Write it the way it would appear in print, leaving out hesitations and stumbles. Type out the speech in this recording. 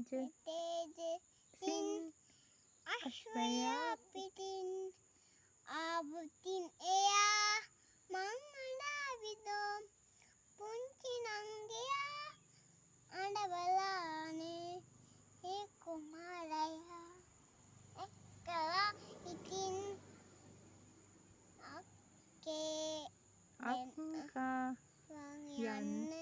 රාජ සින් අශ්වයා පිටින් ආවුතින් එයා මං අඬාවිදෝ පුංචි නංගයා අඬවලානේ ඒ කුමාරයා එක්කලා ඉතින් අක්කේ අක්කා යන්න